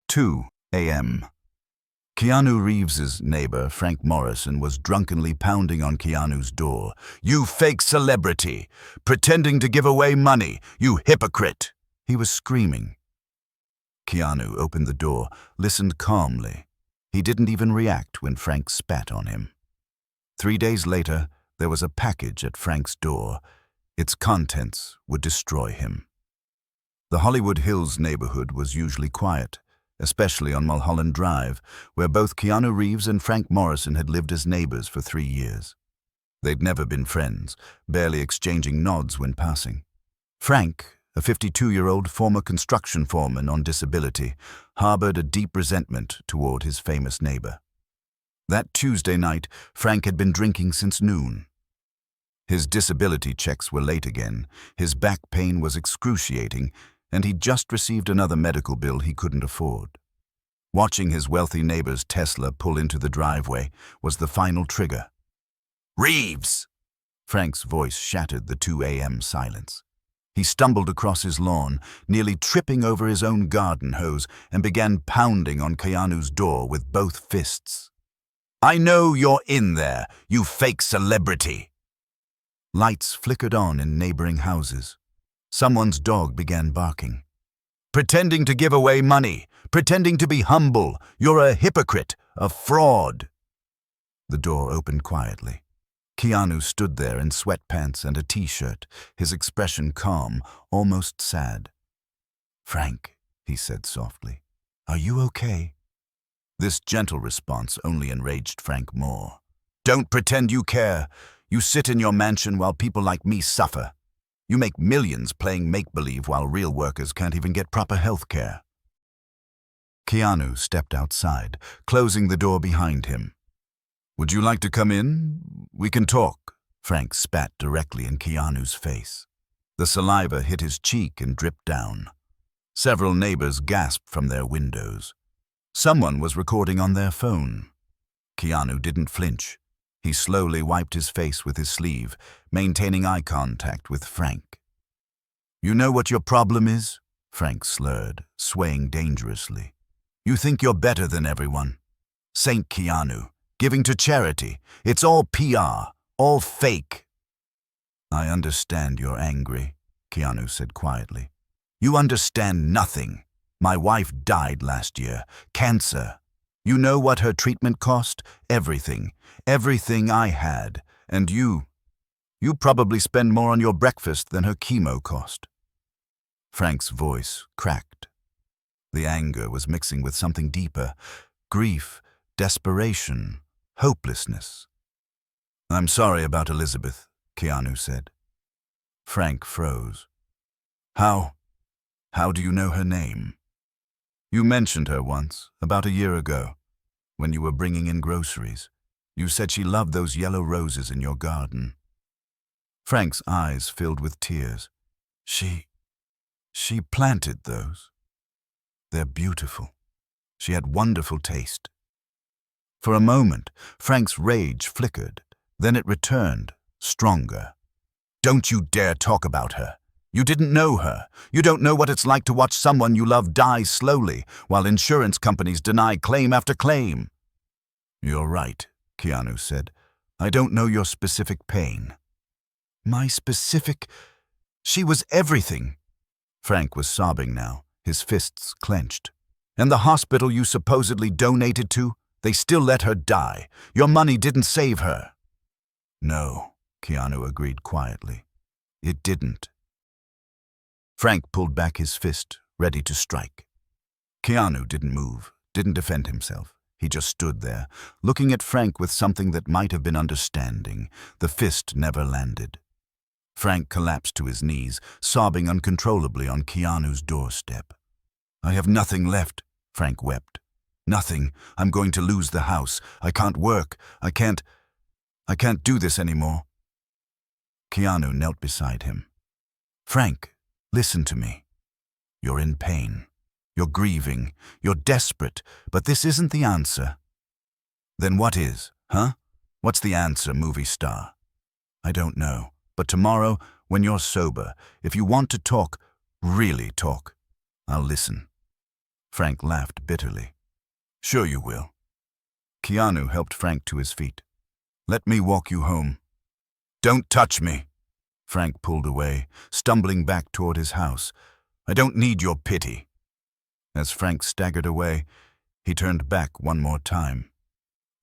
2 a.m. Keanu Reeves's neighbor, Frank Morrison, was drunkenly pounding on Keanu's door. "You fake celebrity! Pretending to give away money! You hypocrite!" He was screaming. Keanu opened the door, listened calmly. He didn't even react when Frank spat on him. 3 days later, there was a package at Frank's door. Its contents would destroy him. The Hollywood Hills neighborhood was usually quiet, especially on Mulholland Drive, where both Keanu Reeves and Frank Morrison had lived as neighbors for 3 years. They'd never been friends, barely exchanging nods when passing. Frank, a 52-year-old former construction foreman on disability, harbored a deep resentment toward his famous neighbor. That Tuesday night, Frank had been drinking since noon. His disability checks were late again, his back pain was excruciating, and he'd just received another medical bill he couldn't afford. Watching his wealthy neighbor's Tesla pull into the driveway was the final trigger. "Reeves!" Frank's voice shattered the 2 a.m. silence. He stumbled across his lawn, nearly tripping over his own garden hose, and began pounding on Keanu's door with both fists. "I know you're in there, you fake celebrity!" Lights flickered on in neighboring houses. Someone's dog began barking. "Pretending to give away money, pretending to be humble, you're a hypocrite, a fraud." The door opened quietly. Keanu stood there in sweatpants and a t-shirt, his expression calm, almost sad. "Frank," he said softly, "are you okay?" This gentle response only enraged Frank more. "Don't pretend you care. You sit in your mansion while people like me suffer. You make millions playing make-believe while real workers can't even get proper health care." Keanu stepped outside, closing the door behind him. "Would you like to come in? We can talk." Frank spat directly in Keanu's face. The saliva hit his cheek and dripped down. Several neighbors gasped from their windows. Someone was recording on their phone. Keanu didn't flinch. He slowly wiped his face with his sleeve, maintaining eye contact with Frank. "You know what your problem is?" Frank slurred, swaying dangerously. "You think you're better than everyone. Saint Keanu, giving to charity. It's all PR, all fake." "I understand you're angry," Keanu said quietly. "You understand nothing. My wife died last year. Cancer. You know what her treatment cost? Everything. Everything I had. And you probably spend more on your breakfast than her chemo cost." Frank's voice cracked. The anger was mixing with something deeper. Grief, desperation, hopelessness. "I'm sorry about Elizabeth," Keanu said. Frank froze. How do you know her name?" "You mentioned her once, about a year ago, when you were bringing in groceries. You said she loved those yellow roses in your garden." Frank's eyes filled with tears. She planted those. They're beautiful. She had wonderful taste." For a moment, Frank's rage flickered. Then it returned, stronger. "Don't you dare talk about her. You didn't know her. You don't know what it's like to watch someone you love die slowly, while insurance companies deny claim after claim." "You're right," Keanu said. "I don't know your specific pain." "My specific? She was everything." Frank was sobbing now, his fists clenched. "And the hospital you supposedly donated to, they still let her die. Your money didn't save her." "No," Keanu agreed quietly. "It didn't." Frank pulled back his fist, ready to strike. Keanu didn't move, didn't defend himself. He just stood there, looking at Frank with something that might have been understanding. The fist never landed. Frank collapsed to his knees, sobbing uncontrollably on Keanu's doorstep. "I have nothing left," Frank wept. "Nothing. I'm going to lose the house. I can't work. I can't do this anymore." Keanu knelt beside him. "Frank, listen to me. You're in pain. You're grieving. You're desperate. But this isn't the answer." "Then what is, huh? What's the answer, movie star?" "I don't know. But tomorrow, when you're sober, if you want to talk, really talk, I'll listen." Frank laughed bitterly. Sure you will. Keanu helped Frank to his feet. Let me walk you home. Don't touch me. Frank pulled away, stumbling back toward his house. I don't need your pity. As Frank staggered away, he turned back one more time.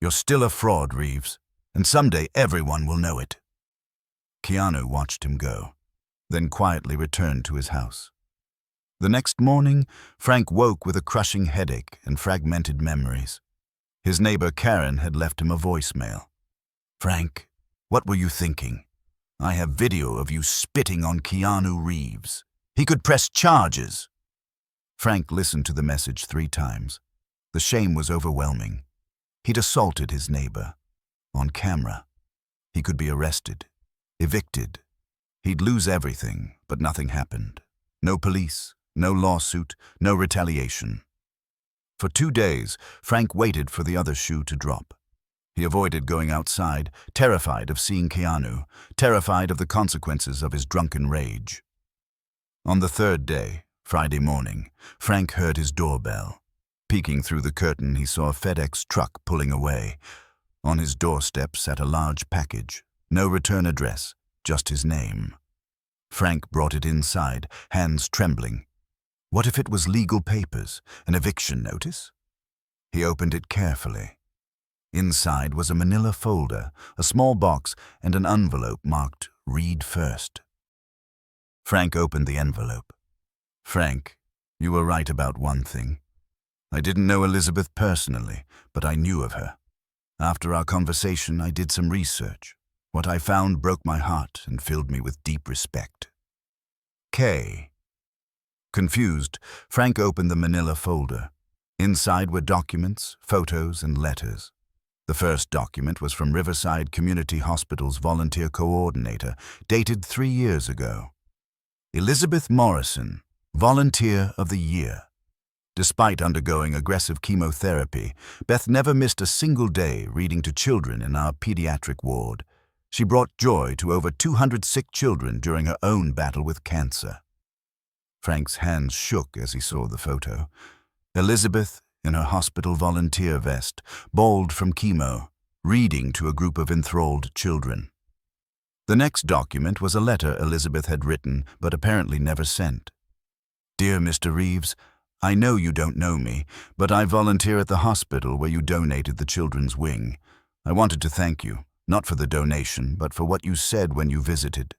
You're still a fraud, Reeves, and someday everyone will know it. Keanu watched him go, then quietly returned to his house. The next morning, Frank woke with a crushing headache and fragmented memories. His neighbor Karen had left him a voicemail. Frank, what were you thinking? I have video of you spitting on Keanu Reeves. He could press charges. Frank listened to the message 3 times. The shame was overwhelming. He'd assaulted his neighbor. On camera. He could be arrested, evicted. He'd lose everything, but nothing happened. No police, no lawsuit, no retaliation. For 2 days, Frank waited for the other shoe to drop. He avoided going outside, terrified of seeing Keanu, terrified of the consequences of his drunken rage. On the 3rd day, Friday morning, Frank heard his doorbell. Peeking through the curtain, he saw a FedEx truck pulling away. On his doorstep sat a large package. No return address, just his name. Frank brought it inside, hands trembling. What if it was legal papers, an eviction notice? He opened it carefully. Inside was a manila folder, a small box, and an envelope marked "Read First." Frank opened the envelope. Frank, you were right about one thing. I didn't know Elizabeth personally, but I knew of her. After our conversation, I did some research. What I found broke my heart and filled me with deep respect. K. Confused, Frank opened the manila folder. Inside were documents, photos, and letters. The first document was from Riverside Community Hospital's volunteer coordinator, dated 3 years ago. Elizabeth Morrison, Volunteer of the Year. Despite undergoing aggressive chemotherapy, Beth never missed a single day reading to children in our pediatric ward. She brought joy to over 200 sick children during her own battle with cancer. Frank's hands shook as he saw the photo. Elizabeth, in her hospital volunteer vest, bald from chemo, reading to a group of enthralled children. The next document was a letter Elizabeth had written but apparently never sent. Dear Mr. Reeves, I know you don't know me, but I volunteer at the hospital where you donated the children's wing. I wanted to thank you, not for the donation, but for what you said when you visited.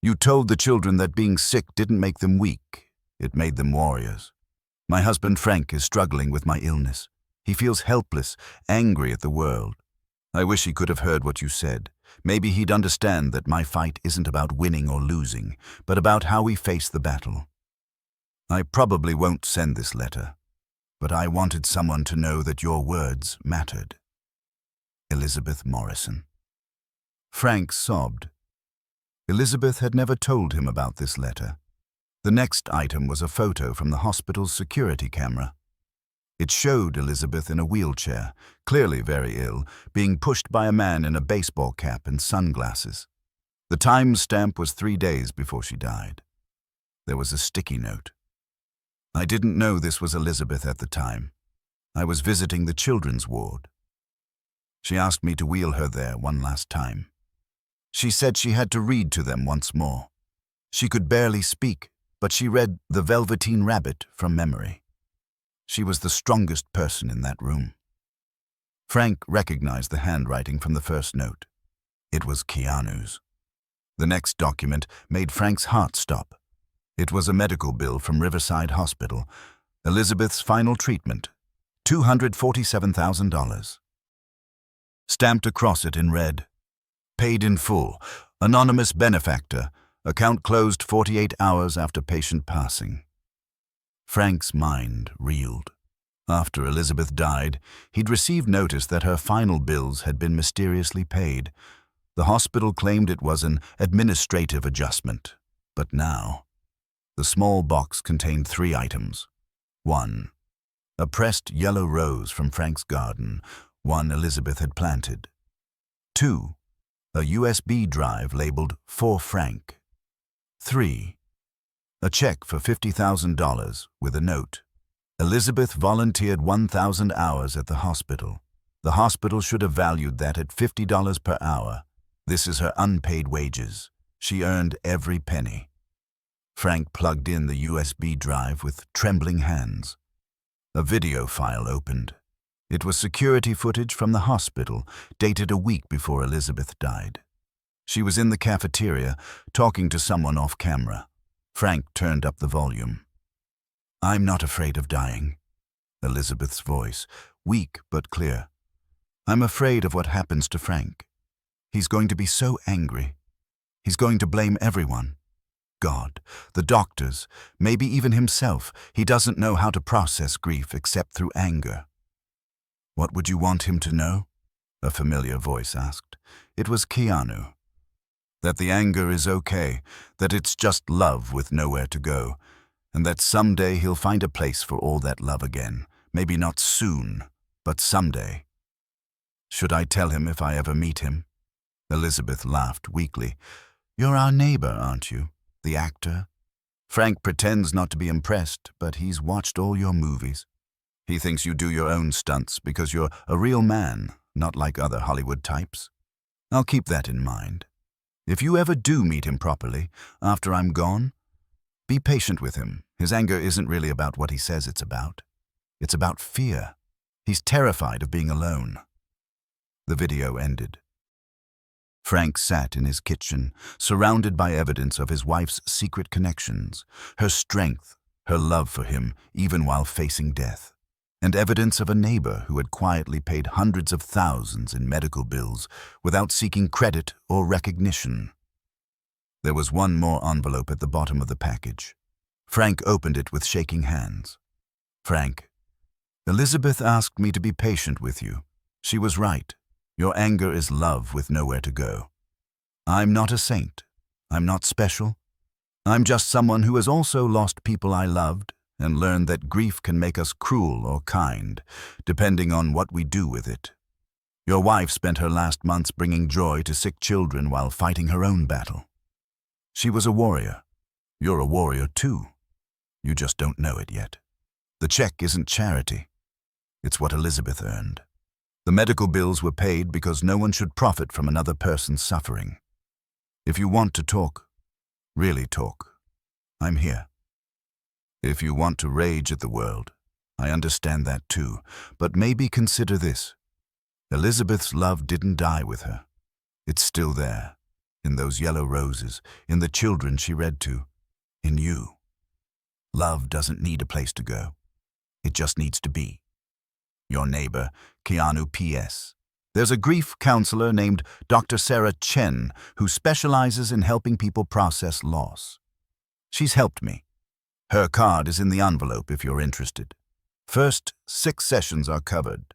You told the children that being sick didn't make them weak, it made them warriors. My husband Frank is struggling with my illness. He feels helpless, angry at the world. I wish he could have heard what you said. Maybe he'd understand that my fight isn't about winning or losing, but about how we face the battle. I probably won't send this letter, but I wanted someone to know that your words mattered. Elizabeth Morrison. Frank sobbed. Elizabeth had never told him about this letter. The next item was a photo from the hospital's security camera. It showed Elizabeth in a wheelchair, clearly very ill, being pushed by a man in a baseball cap and sunglasses. The time stamp was 3 days before she died. There was a sticky note. I didn't know this was Elizabeth at the time. I was visiting the children's ward. She asked me to wheel her there one last time. She said she had to read to them once more. She could barely speak, but she read The Velveteen Rabbit from memory. She was the strongest person in that room. Frank recognized the handwriting from the first note. It was Keanu's. The next document made Frank's heart stop. It was a medical bill from Riverside Hospital. Elizabeth's final treatment, $247,000. Stamped across it in red, paid in full, anonymous benefactor, account closed 48 hours after patient passing. Frank's mind reeled. After Elizabeth died, he'd received notice that her final bills had been mysteriously paid. The hospital claimed it was an administrative adjustment. But now, the small box contained 3 items. 1. A pressed yellow rose from Frank's garden, one Elizabeth had planted. 2. A USB drive labeled "For Frank." 3. A check for $50,000 with a note. Elizabeth volunteered 1,000 hours at the hospital. The hospital should have valued that at $50 per hour. This is her unpaid wages. She earned every penny. Frank plugged in the USB drive with trembling hands. A video file opened. It was security footage from the hospital, dated a week before Elizabeth died. She was in the cafeteria, talking to someone off camera. Frank turned up the volume. "I'm not afraid of dying." Elizabeth's voice, weak but clear. "I'm afraid of what happens to Frank. He's going to be so angry. He's going to blame everyone. God, the doctors, maybe even himself. He doesn't know how to process grief except through anger." "What would you want him to know?" a familiar voice asked. It was Keanu. "That the anger is okay, that it's just love with nowhere to go, and that someday he'll find a place for all that love again. Maybe not soon, but someday." "Should I tell him if I ever meet him?" Elizabeth laughed weakly. "You're our neighbor, aren't you? The actor. Frank pretends not to be impressed, but he's watched all your movies. He thinks you do your own stunts because you're a real man, not like other Hollywood types. I'll keep that in mind. If you ever do meet him properly, after I'm gone, be patient with him. His anger isn't really about what he says it's about. It's about fear. He's terrified of being alone." The video ended. Frank sat in his kitchen, surrounded by evidence of his wife's secret connections, her strength, her love for him, even while facing death, and evidence of a neighbor who had quietly paid hundreds of thousands in medical bills without seeking credit or recognition. There was one more envelope at the bottom of the package. Frank opened it with shaking hands. "Frank, Elizabeth asked me to be patient with you. She was right. Your anger is love with nowhere to go. I'm not a saint. I'm not special. I'm just someone who has also lost people I loved and learned that grief can make us cruel or kind, depending on what we do with it. Your wife spent her last months bringing joy to sick children while fighting her own battle. She was a warrior. You're a warrior too. You just don't know it yet. The check isn't charity. It's what Elizabeth earned. The medical bills were paid because no one should profit from another person's suffering. If you want to talk, really talk, I'm here. If you want to rage at the world, I understand that too, but maybe consider this. Elizabeth's love didn't die with her. It's still there, in those yellow roses, in the children she read to, in you. Love doesn't need a place to go. It just needs to be. Your neighbor, Keanu P.S. There's a grief counselor named Dr. Sarah Chen who specializes in helping people process loss. She's helped me. Her card is in the envelope if you're interested. First 6 sessions are covered."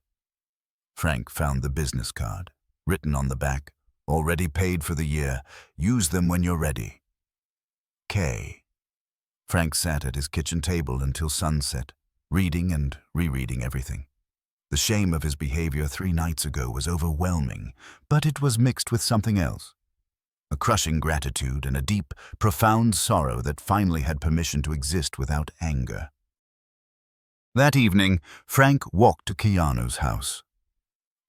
Frank found the business card, written on the back, "Already paid for the year. Use them when you're ready. K." Frank sat at his kitchen table until sunset, reading and rereading everything. The shame of his behavior 3 nights ago was overwhelming, but it was mixed with something else. A crushing gratitude and a deep, profound sorrow that finally had permission to exist without anger. That evening, Frank walked to Keanu's house.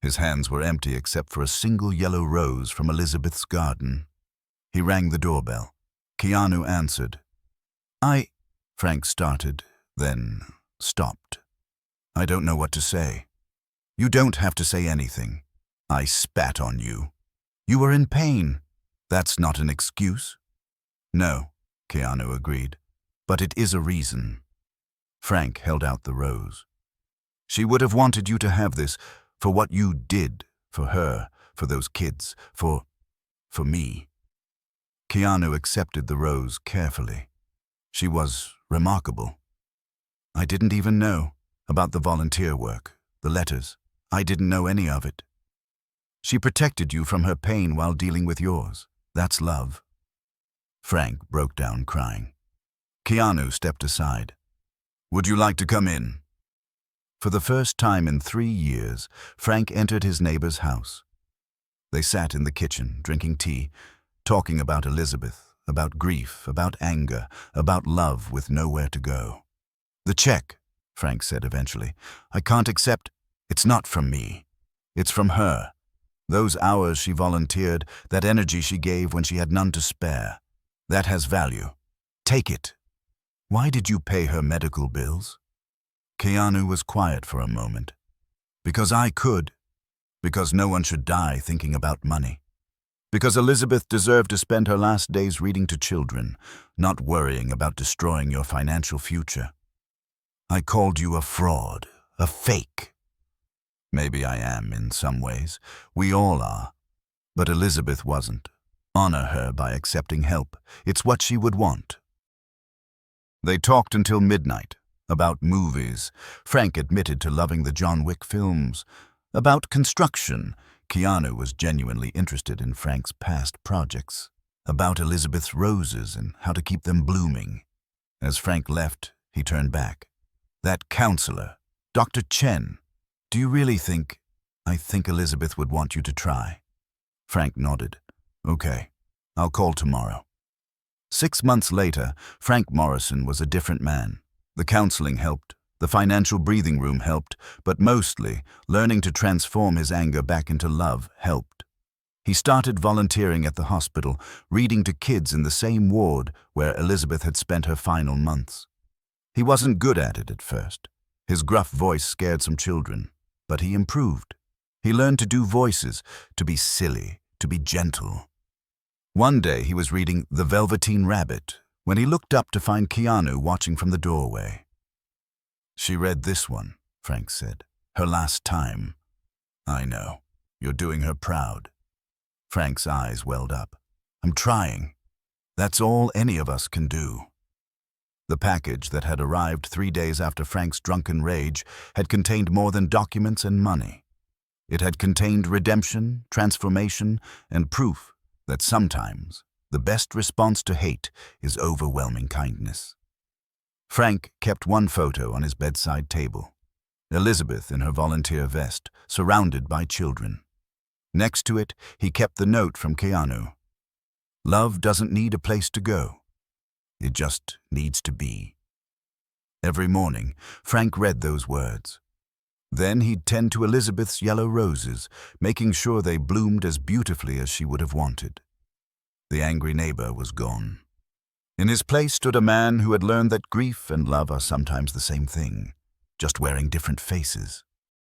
His hands were empty except for a single yellow rose from Elizabeth's garden. He rang the doorbell. Keanu answered. Frank started, then stopped. "I don't know what to say." "You don't have to say anything. I spat on you. You were in pain. That's not an excuse." "No," Keanu agreed, "but it is a reason." Frank held out the rose. "She would have wanted you to have this for what you did for her, for those kids, for me." Keanu accepted the rose carefully. "She was remarkable. I didn't even know about the volunteer work, the letters. I didn't know any of it. She protected you from her pain while dealing with yours. That's love." Frank broke down crying. Keanu stepped aside. "Would you like to come in?" For the first time in 3 years, Frank entered his neighbor's house. They sat in the kitchen, drinking tea, talking about Elizabeth, about grief, about anger, about love with nowhere to go. The check, Frank said eventually. "I can't accept. It's not from me. It's from her. Those hours she volunteered, that energy she gave when she had none to spare. That has value. Take it." "Why did you pay her medical bills?" Keanu was quiet for a moment. "Because I could. Because no one should die thinking about money. Because Elizabeth deserved to spend her last days reading to children, not worrying about destroying your financial future. I called you a fraud, a fake. Maybe I am in some ways. We all are. But Elizabeth wasn't. Honor her by accepting help. It's what she would want." They talked until midnight. About movies. Frank admitted to loving the John Wick films. About construction. Keanu was genuinely interested in Frank's past projects. About Elizabeth's roses and how to keep them blooming. As Frank left, he turned back. "That counselor, Dr. Chen. Do you really think—" "I think Elizabeth would want you to try." Frank nodded. "Okay, I'll call tomorrow." 6 months later, Frank Morrison was a different man. The counseling helped. The financial breathing room helped, but mostly, learning to transform his anger back into love helped. He started volunteering at the hospital, reading to kids in the same ward where Elizabeth had spent her final months. He wasn't good at it at first. His gruff voice scared some children, but he improved. He learned to do voices, to be silly, to be gentle. One day he was reading The Velveteen Rabbit when he looked up to find Keanu watching from the doorway. "She read this one," Frank said. "Her last time." "I know. You're doing her proud." Frank's eyes welled up. "I'm trying. That's all any of us can do." The package that had arrived 3 days after Frank's drunken rage had contained more than documents and money. It had contained redemption, transformation, and proof that sometimes the best response to hate is overwhelming kindness. Frank kept one photo on his bedside table. Elizabeth in her volunteer vest, surrounded by children. Next to it, he kept the note from Keanu. "Love doesn't need a place to go. It just needs to be." Every morning, Frank read those words. Then he'd tend to Elizabeth's yellow roses, making sure they bloomed as beautifully as she would have wanted. The angry neighbor was gone. In his place stood a man who had learned that grief and love are sometimes the same thing, just wearing different faces.